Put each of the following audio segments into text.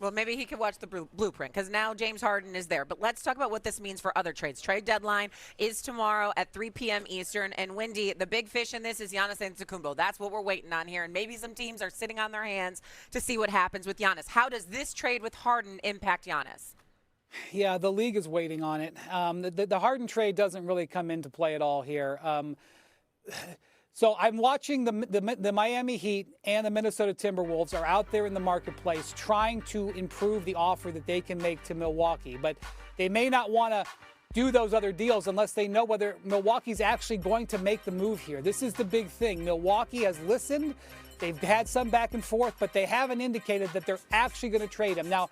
Well, maybe he could watch the blueprint because now James Harden is there. But let's talk about what this means for other trades. Trade deadline is tomorrow at 3 p.m. Eastern. And, Wendy, the big fish in this is Giannis Antetokounmpo. That's what we're waiting on here. And maybe some teams are sitting on their hands to see what happens with Giannis. How does this trade with Harden impact Giannis? Yeah, the league is waiting on it. The Harden trade doesn't really come into play at all here. So I'm watching the Miami Heat and the Minnesota Timberwolves are out there in the marketplace trying to improve the offer that they can make to Milwaukee. But they may not want to do those other deals unless they know whether Milwaukee's actually going to make the move here. This is the big thing. Milwaukee has listened. They've had some back and forth, but they haven't indicated that they're actually going to trade him. Now,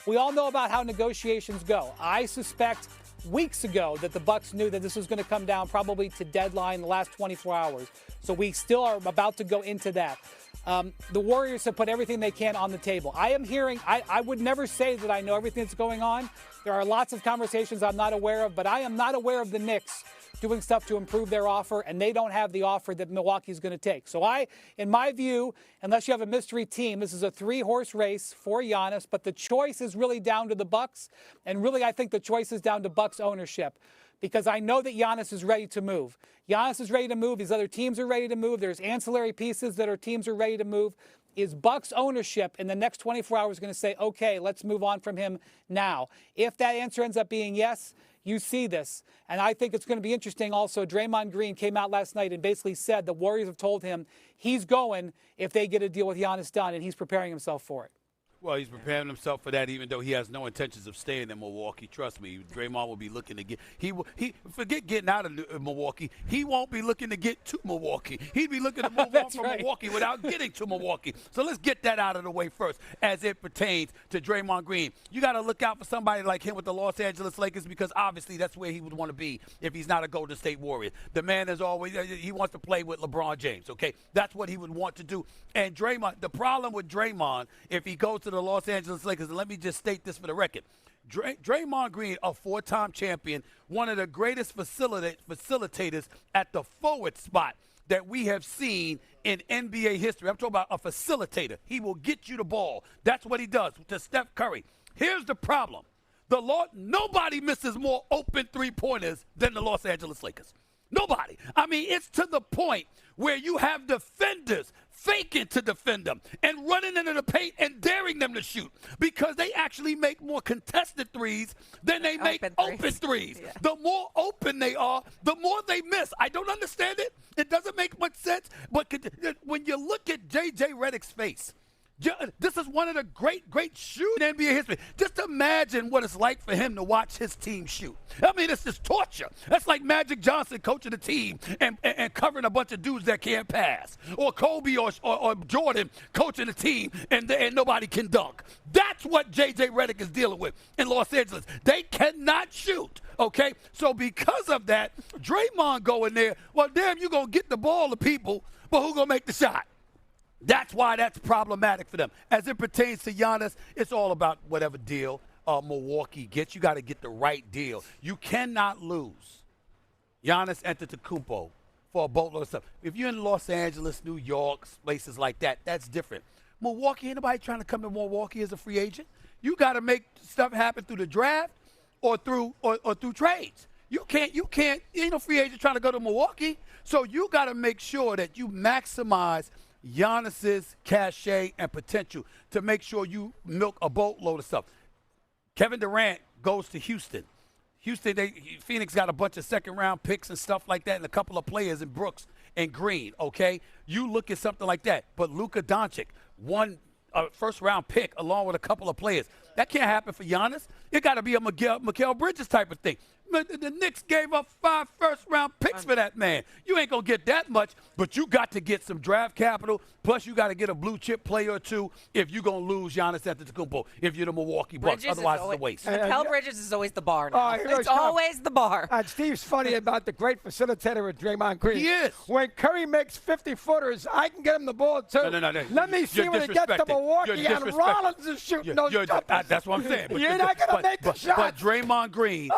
we all know about how negotiations go. I suspect weeks ago that the Bucks knew that this was going to come down probably to deadline the last 24 hours. So we still are about to go into that. The Warriors have put everything they can on the table. I am hearing, I would never say that I know everything that's going on. There are lots of conversations I'm not aware of, but I am not aware of the Knicks doing stuff to improve their offer, and they don't have the offer that Milwaukee's going to take. So in my view, unless you have a mystery team, this is a 3-horse race for Giannis, but the choice is really down to the Bucks, and really I think the choice is down to Bucks ownership, because I know that Giannis is ready to move. Giannis is ready to move. These other teams are ready to move. There's ancillary pieces that our teams are ready to move. Is Bucks ownership in the next 24 hours going to say, okay, let's move on from him now? If that answer ends up being yes, you see this. And I think it's going to be interesting also. Draymond Green came out last night and basically said the Warriors have told him he's going if they get a deal with Giannis done, and he's preparing himself for it. Well, he's preparing himself for that, even though he has no intentions of staying in Milwaukee. Trust me, Draymond will be looking to get. He forget getting out of Milwaukee. He won't be looking to get to Milwaukee. He'd be looking to move on from Milwaukee without getting to Milwaukee. So let's get that out of the way first, as it pertains to Draymond Green. You got to look out for somebody like him with the Los Angeles Lakers, because obviously that's where he would want to be if he's not a Golden State Warrior. The man is always he wants to play with LeBron James. Okay, that's what he would want to do. And Draymond, the problem with Draymond, if he goes to the Los Angeles Lakers, and let me just state this for the record, Draymond Green, a 4-time champion, one of the greatest facilitators at the forward spot that we have seen in NBA history. I'm talking about a facilitator. He will get you the ball. That's what he does to Steph Curry. Here's the problem. Nobody misses more open three-pointers than the Los Angeles Lakers. Nobody. I mean, it's to the point where you have defenders faking to defend them and running into the paint and daring them to shoot, because they actually make more contested threes than they make open threes. Yeah. The more open they are, the more they miss. I don't understand it. It doesn't make much sense. But when you look at J.J. Redick's face, this is one of the great shooting in NBA history. Just imagine what it's like for him to watch his team shoot. I mean, it's just torture. That's like Magic Johnson coaching a team and covering a bunch of dudes that can't pass. Or Kobe or Jordan coaching a team and nobody can dunk. That's what J.J. Redick is dealing with in Los Angeles. They cannot shoot. Okay? So because of that, Draymond going there, well, damn, you're going to get the ball to people, but who's going to make the shot? That's why that's problematic for them. As it pertains to Giannis, it's all about whatever deal Milwaukee gets. You got to get the right deal. You cannot lose Giannis Antetokounmpo for a boatload of stuff. If you're in Los Angeles, New York, places like that, that's different. Milwaukee, ain't nobody trying to come to Milwaukee as a free agent. You got to make stuff happen through the draft or through trades. You can't. Ain't no free agent trying to go to Milwaukee. So you got to make sure that you maximize Giannis's cachet and potential to make sure you milk a boatload of stuff. Kevin Durant goes to Houston. Phoenix got a bunch of second-round picks and stuff like that, and a couple of players in Brooks and Green, okay? You look at something like that. But Luka Doncic, one first-round pick along with a couple of players. That can't happen for Giannis. It got to be a Mikal Bridges type of thing. The Knicks gave up 5 first-round picks for that man. You ain't going to get that much, but you got to get some draft capital, plus you got to get a blue-chip player or two if you're going to lose Giannis Antetokounmpo, if you're the Milwaukee Bucks. Otherwise, it's a waste. Mikal Bridges is always the bar now. It's always the bar. Steve's funny about the great facilitator with Draymond Green. He is. When Curry makes 50-footers, I can get him the ball, too. No. Let me see when he gets to Milwaukee and Rollins is shooting those jumpers. That's what I'm saying. You're not going to make the shot. But Draymond Green.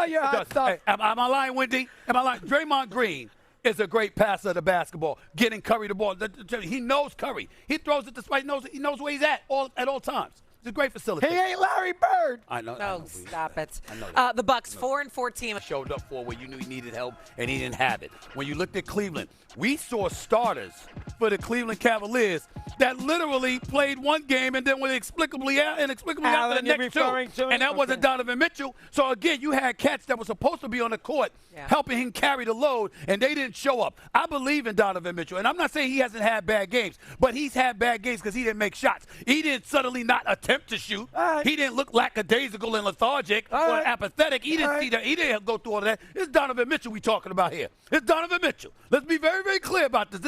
Am I lying, Wendy? Am I lying? Draymond Green is a great passer of the basketball, getting Curry the ball. He knows Curry. He throws it despite he knows where he's at all times. He's a great facilitator. He ain't Larry Bird. I know. No, stop it. I know that. The Bucks 4-14. Showed up for where you knew he needed help and he didn't have it. When you looked at Cleveland, we saw starters for the Cleveland Cavaliers that literally played one game and then were inexplicably out out for the next two. And that wasn't Donovan Mitchell. So again, you had cats that were supposed to be on the court helping him carry the load, and they didn't show up. I believe in Donovan Mitchell, and I'm not saying he hasn't had bad games, but he's had bad games because he didn't make shots. He didn't suddenly not attempt to shoot. He didn't look lackadaisical and lethargic or apathetic. He didn't see that. He didn't go through all of that. It's Donovan Mitchell we talking about here. It's Donovan Mitchell. Let's be very, very clear about this.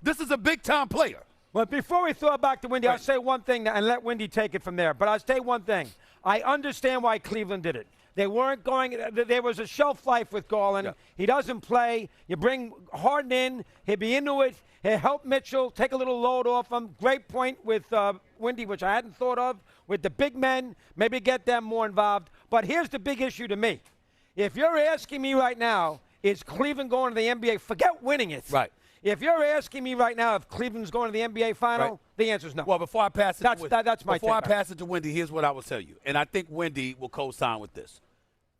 This is a big-time player. Well, before we throw it back to Wendy, I'll say one thing and let Wendy take it from there. But I'll say one thing. I understand why Cleveland did it. They weren't going – there was a shelf life with Garland. Yeah. He doesn't play. You bring Harden in. He'll be into it. He'll help Mitchell, take a little load off him. Great point with Wendy, which I hadn't thought of, with the big men. Maybe get them more involved. But here's the big issue to me. If you're asking me right now, is Cleveland going to the NBA? Forget winning it. Right. If you're asking me right now if Cleveland's going to the NBA final, the answer is no. Well, before I pass it that's my before I pass it to Wendy, here's what I will tell you. And I think Wendy will co-sign with this.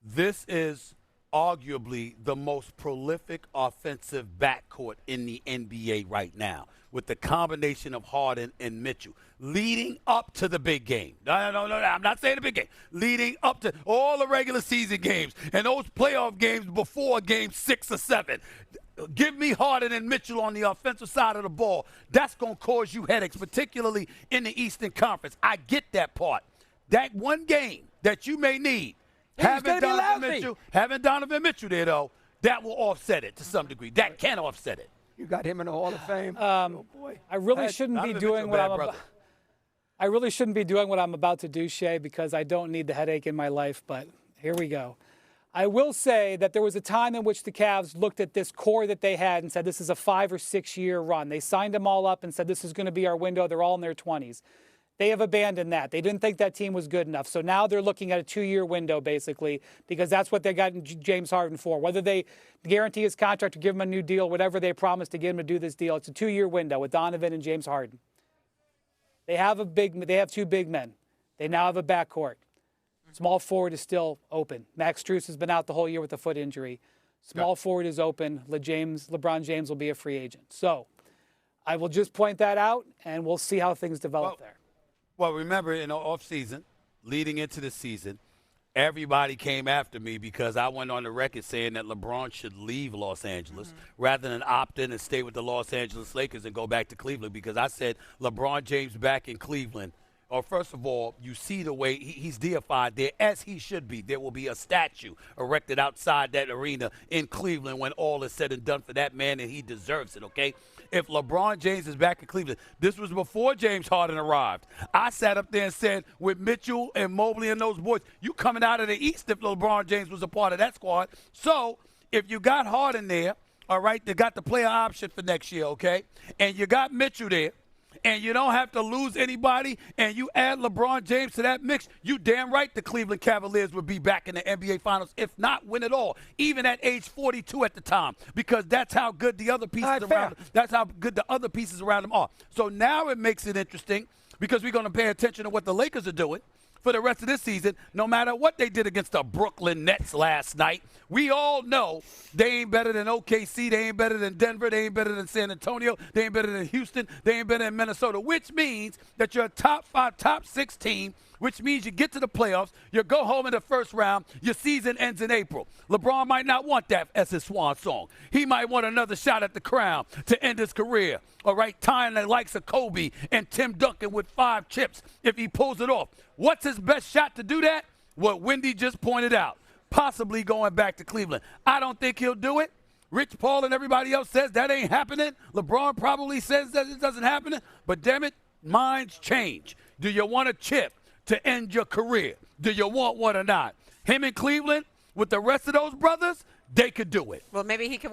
This is arguably the most prolific offensive backcourt in the NBA right now, with the combination of Harden and Mitchell leading up to the big game. No, I'm not saying the big game. Leading up to all the regular season games and those playoff games before game 6 or 7. Give me Harden and Mitchell on the offensive side of the ball. That's going to cause you headaches, particularly in the Eastern Conference. I get that part. That one game that you may need, having Donovan Mitchell there, though, that will offset it to some degree. That can offset it. You got him in the Hall of Fame. Oh boy. I really shouldn't be doing what I'm about to do, Shay, because I don't need the headache in my life, but here we go. I will say that there was a time in which the Cavs looked at this core that they had and said this is a 5 or 6 year run. They signed them all up and said this is going to be our window. They're all in their 20s. They have abandoned that. They didn't think that team was good enough. So now they're looking at a 2-year window, basically, because that's what they got James Harden for. Whether they guarantee his contract or give him a new deal, whatever they promised to get him to do this deal, it's a 2-year window with Donovan and James Harden. They have 2 big men. They now have a backcourt. Small forward is still open. Max Strus has been out the whole year with a foot injury. Small forward is open. LeBron James will be a free agent. So I will just point that out, and we'll see how things develop there. Well, remember, in the offseason, leading into the season, everybody came after me because I went on the record saying that LeBron should leave Los Angeles rather than opt in and stay with the Los Angeles Lakers and go back to Cleveland, because I said LeBron James back in Cleveland. Or first of all, you see the way he's deified there, as he should be. There will be a statue erected outside that arena in Cleveland when all is said and done for that man, and he deserves it, okay? If LeBron James is back in Cleveland, this was before James Harden arrived. I sat up there and said, with Mitchell and Mobley and those boys, you coming out of the East if LeBron James was a part of that squad. So if you got Harden there, all right, they got the player option for next year, okay, and you got Mitchell there, and you don't have to lose anybody, and you add LeBron James to that mix, you damn right the Cleveland Cavaliers would be back in the NBA Finals, if not win it all, even at age 42 at the time, because that's how good the other pieces around them, that's how good the other pieces around them are. So now it makes it interesting because we're going to pay attention to what the Lakers are doing for the rest of this season, no matter what they did against the Brooklyn Nets last night. We all know they ain't better than OKC, they ain't better than Denver, they ain't better than San Antonio, they ain't better than Houston, they ain't better than Minnesota, which means that you're a top 5, top 6 team, which means you get to the playoffs, you go home in the first round, your season ends in April. LeBron might not want that as his swan song. He might want another shot at the crown to end his career, all right, tying the likes of Kobe and Tim Duncan with 5 chips if he pulls it off. What's his best shot to do that? What Wendy just pointed out, possibly going back to Cleveland. I don't think he'll do it. Rich Paul and everybody else says that ain't happening. LeBron probably says that it doesn't happen. But damn it, minds change. Do you want a chip to end your career? Do you want one or not? Him in Cleveland with the rest of those brothers, they could do it. Well, maybe he could watch